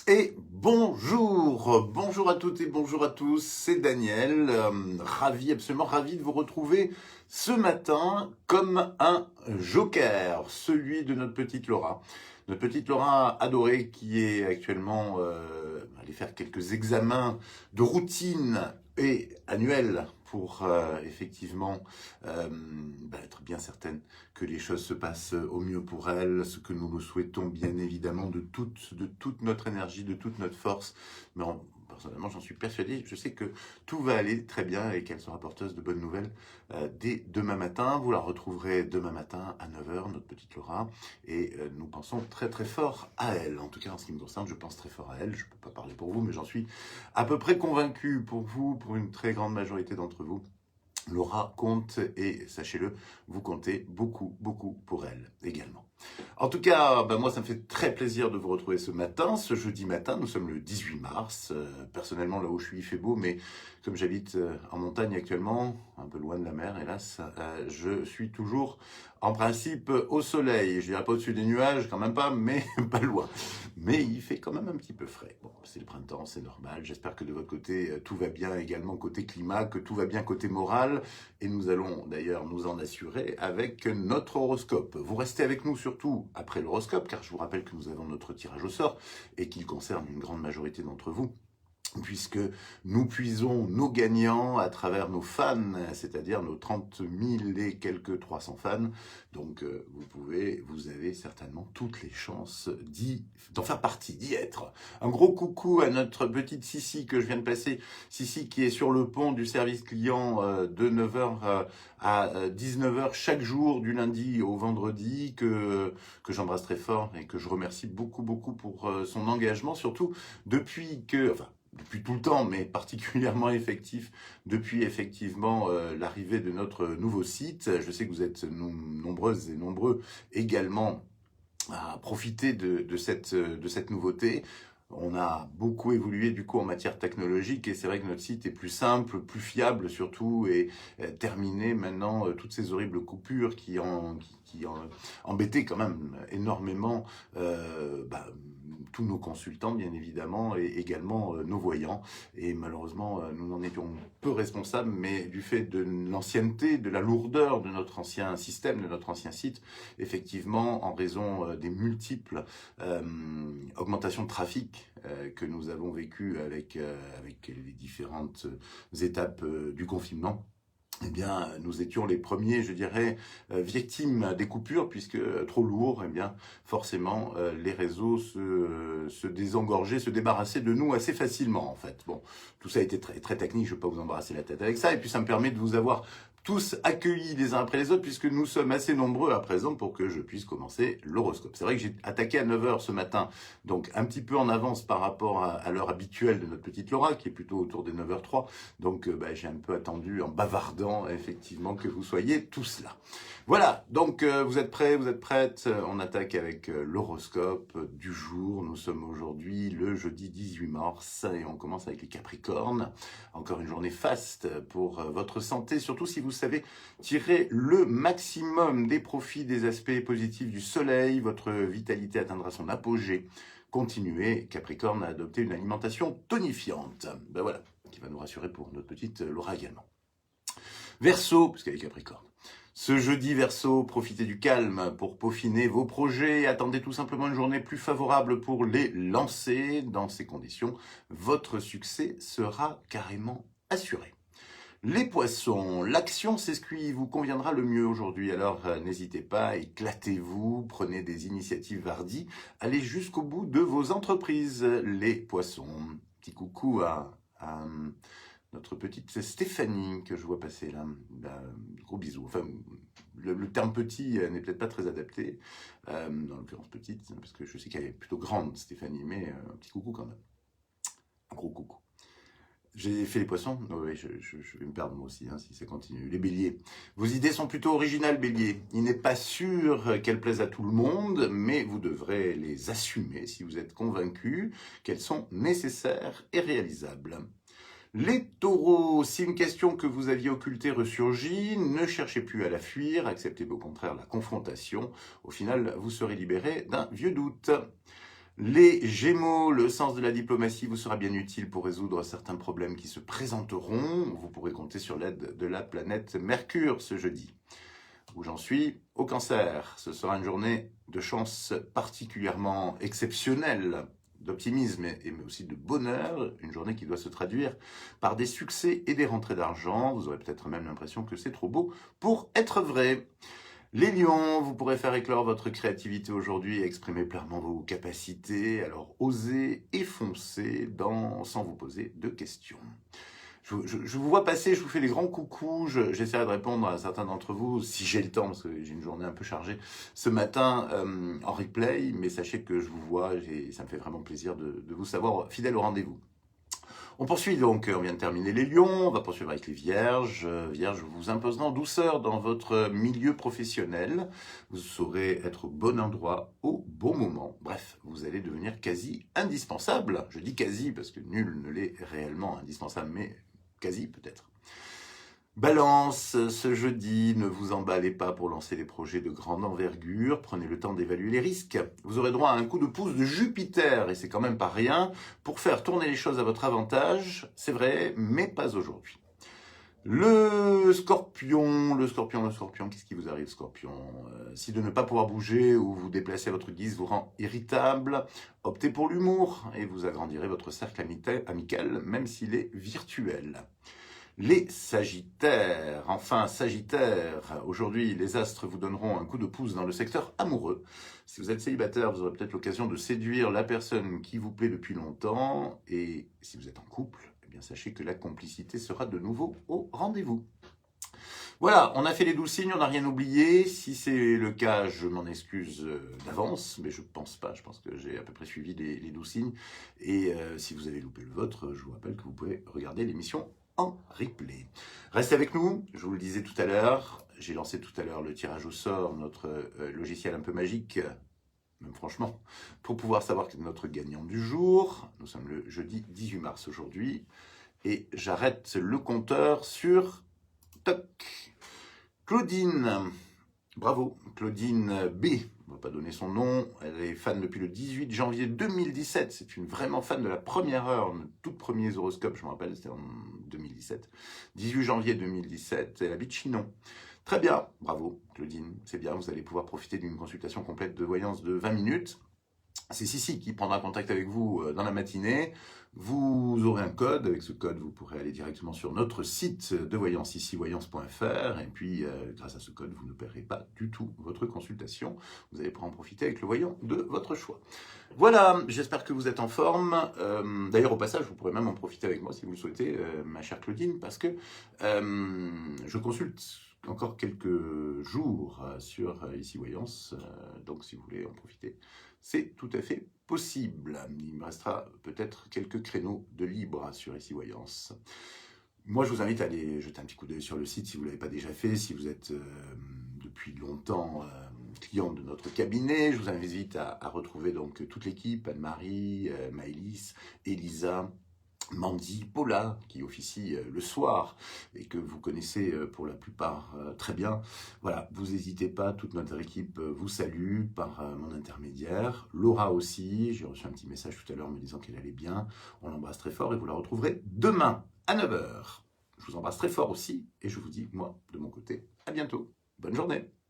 Et bonjour à toutes et bonjour à tous, c'est Daniel, absolument ravi de vous retrouver ce matin comme un joker, celui de notre petite Laura adorée qui est actuellement allée faire quelques examens de routine et annuels pour effectivement être bien certaine que les choses se passent au mieux pour elle, ce que nous nous souhaitons bien évidemment de toute notre énergie, de toute notre force. Mais personnellement, j'en suis persuadé, je sais que tout va aller très bien et qu'elle sera porteuse de bonnes nouvelles dès demain matin. Vous la retrouverez demain matin à 9 heures, notre petite Laura, et nous pensons très très fort à elle. En tout cas, en ce qui me concerne, je pense très fort à elle. Je ne peux pas parler pour vous, mais j'en suis à peu près convaincu pour vous, pour une très grande majorité d'entre vous. Laura compte et sachez-le, vous comptez beaucoup pour elle également. En tout cas, moi ça me fait très plaisir de vous retrouver ce matin, ce jeudi matin, nous sommes le 18 mars. Personnellement là où je suis il fait beau, mais comme j'habite en montagne actuellement, un peu loin de la mer hélas, je suis toujours en principe au soleil. Je dirais pas au-dessus des nuages, quand même pas, mais pas loin. Mais il fait quand même un petit peu frais. Bon, c'est le printemps, c'est normal. J'espère que de votre côté, tout va bien également côté climat, que tout va bien côté moral. Et nous allons d'ailleurs nous en assurer avec notre horoscope. Vous restez avec nous surtout après l'horoscope, car je vous rappelle que nous avons notre tirage au sort et qu'il concerne une grande majorité d'entre vous, puisque nous puisons nos gagnants à travers nos fans, c'est-à-dire nos 30 000 et quelques 300 fans. Donc vous avez certainement toutes les chances d'en faire partie, d'y être. Un gros coucou à notre petite Sissi que je viens de passer, Sissi qui est sur le pont du service client de 9 heures à 19 heures chaque jour du lundi au vendredi, que j'embrasse très fort et que je remercie beaucoup pour son engagement, surtout depuis tout le temps, mais particulièrement effectif depuis effectivement l'arrivée de notre nouveau site. Je sais que vous êtes nombreuses et nombreux également à profiter de cette nouveauté. On a beaucoup évolué du coup en matière technologique et c'est vrai que notre site est plus simple, plus fiable surtout et terminé maintenant toutes ces horribles coupures qui embêtaient quand même énormément tous nos consultants bien évidemment et également nos voyants. Et malheureusement nous en étions peu responsables, mais du fait de l'ancienneté, de la lourdeur de notre ancien système, de notre ancien site, effectivement en raison des multiples augmentations de trafic que nous avons vécues avec les différentes étapes du confinement, eh bien, nous étions les premiers, je dirais, victimes des coupures, puisque trop lourd, eh bien, forcément, les réseaux se désengorgeaient, se débarrassaient de nous assez facilement, en fait. Bon, tout ça a été très technique, je ne vais pas vous embarrasser la tête avec ça, et puis ça me permet de vous avoir tous accueillis les uns après les autres, puisque nous sommes assez nombreux à présent pour que je puisse commencer l'horoscope. C'est vrai que j'ai attaqué à 9 heures ce matin, donc un petit peu en avance par rapport à l'heure habituelle de notre petite Laura, qui est plutôt autour des 9h03. Donc j'ai un peu attendu en bavardant effectivement que vous soyez tous là. Voilà, donc vous êtes prêts, vous êtes prêtes, on attaque avec l'horoscope du jour. Nous sommes aujourd'hui le jeudi 18 mars et on commence avec les Capricornes. Encore une journée faste pour votre santé, surtout si vous savez tirer le maximum des profits des aspects positifs du soleil. Votre vitalité atteindra son apogée. Continuez, Capricorne, à adopter une alimentation tonifiante. Ben voilà, qui va nous rassurer pour notre petite Laura également. Verseau, parce qu'elle est Capricorne. Ce jeudi, Verseau, profitez du calme pour peaufiner vos projets. Attendez tout simplement une journée plus favorable pour les lancer. Dans ces conditions, votre succès sera carrément assuré. Les poissons, l'action c'est ce qui vous conviendra le mieux aujourd'hui, alors n'hésitez pas, éclatez-vous, prenez des initiatives hardies, allez jusqu'au bout de vos entreprises. Les poissons, petit coucou à notre petite Stéphanie que je vois passer là, gros bisous. Enfin, le terme petit n'est peut-être pas très adapté, dans l'occurrence petite, parce que je sais qu'elle est plutôt grande Stéphanie, mais un petit coucou quand même, un gros coucou. J'ai fait les poissons? Oui, je vais me perdre moi aussi, si ça continue. Les béliers. Vos idées sont plutôt originales, béliers. Il n'est pas sûr qu'elles plaisent à tout le monde, mais vous devrez les assumer si vous êtes convaincu qu'elles sont nécessaires et réalisables. Les taureaux, si une question que vous aviez occultée ressurgit, ne cherchez plus à la fuir, acceptez au contraire la confrontation. Au final, vous serez libéré d'un vieux doute. Les Gémeaux, le sens de la diplomatie vous sera bien utile pour résoudre certains problèmes qui se présenteront. Vous pourrez compter sur l'aide de la planète Mercure ce jeudi. Où j'en suis, au Cancer, ce sera une journée de chance particulièrement exceptionnelle, d'optimisme mais aussi de bonheur, une journée qui doit se traduire par des succès et des rentrées d'argent. Vous aurez peut-être même l'impression que c'est trop beau pour être vrai. Les lions, vous pourrez faire éclore votre créativité aujourd'hui et exprimer pleinement vos capacités, alors osez et foncez sans vous poser de questions. Je vous vois passer, je vous fais des grands coucous, j'essaierai de répondre à certains d'entre vous, si j'ai le temps, parce que j'ai une journée un peu chargée ce matin en replay, mais sachez que je vous vois et ça me fait vraiment plaisir de vous savoir fidèle au rendez-vous. On poursuit donc, on vient de terminer les lions, on va poursuivre avec les vierges. Vierges, vous imposerez en douceur dans votre milieu professionnel. Vous saurez être au bon endroit au bon moment. Bref, vous allez devenir quasi indispensable. Je dis quasi parce que nul ne l'est réellement indispensable, mais quasi peut-être. Balance, ce jeudi, ne vous emballez pas pour lancer des projets de grande envergure, prenez le temps d'évaluer les risques. Vous aurez droit à un coup de pouce de Jupiter, et c'est quand même pas rien, pour faire tourner les choses à votre avantage, c'est vrai, mais pas aujourd'hui. Le scorpion, qu'est-ce qui vous arrive, scorpion? Si de ne pas pouvoir bouger ou vous déplacer à votre guise vous rend irritable, optez pour l'humour et vous agrandirez votre cercle amical, même s'il est virtuel. Les Sagittaires, enfin Sagittaire, aujourd'hui les astres vous donneront un coup de pouce dans le secteur amoureux. Si vous êtes célibataire, vous aurez peut-être l'occasion de séduire la personne qui vous plaît depuis longtemps. Et si vous êtes en couple, eh bien sachez que la complicité sera de nouveau au rendez-vous. Voilà, on a fait les 12 signes, on n'a rien oublié. Si c'est le cas, je m'en excuse d'avance, mais je pense pas, je pense que j'ai à peu près suivi les 12 signes. Et si vous avez loupé le vôtre, je vous rappelle que vous pouvez regarder l'émission en replay. Restez avec nous, je vous le disais tout à l'heure, j'ai lancé tout à l'heure le tirage au sort, notre logiciel un peu magique, même franchement, pour pouvoir savoir notre gagnant du jour. Nous sommes le jeudi 18 mars aujourd'hui, et j'arrête le compteur sur toc. Claudine, bravo, Claudine B. On ne va pas donner son nom. Elle est fan depuis le 18 janvier 2017. C'est une vraiment fan de la première heure, le tout premier horoscope, je me rappelle, c'était en 2017. 18 janvier 2017, elle habite Chinon. Très bien, bravo Claudine, c'est bien, vous allez pouvoir profiter d'une consultation complète de voyance de 20 minutes. C'est Sissi qui prendra contact avec vous dans la matinée. Vous aurez un code. Avec ce code, vous pourrez aller directement sur notre site de voyance, ici voyance.fr. Et puis, grâce à ce code, vous ne paierez pas du tout votre consultation. Vous allez pouvoir en profiter avec le voyant de votre choix. Voilà, j'espère que vous êtes en forme. D'ailleurs, au passage, vous pourrez même en profiter avec moi si vous le souhaitez, ma chère Claudine, parce que je consulte encore quelques jours sur Ici Voyance. Donc, si vous voulez en profiter, c'est tout à fait possible. Il me restera peut-être quelques créneaux de libre sur Ici Voyance. Moi, je vous invite à aller jeter un petit coup d'œil sur le site si vous ne l'avez pas déjà fait, si vous êtes depuis longtemps client de notre cabinet. Je vous invite à retrouver donc toute l'équipe, Anne-Marie, Maëlys, Elisa, Mandy, Paula, qui officie le soir et que vous connaissez pour la plupart très bien. Voilà, vous n'hésitez pas, toute notre équipe vous salue par mon intermédiaire. Laura aussi, j'ai reçu un petit message tout à l'heure me disant qu'elle allait bien. On l'embrasse très fort et vous la retrouverez demain à 9 h. Je vous embrasse très fort aussi et je vous dis, moi, de mon côté, à bientôt. Bonne journée.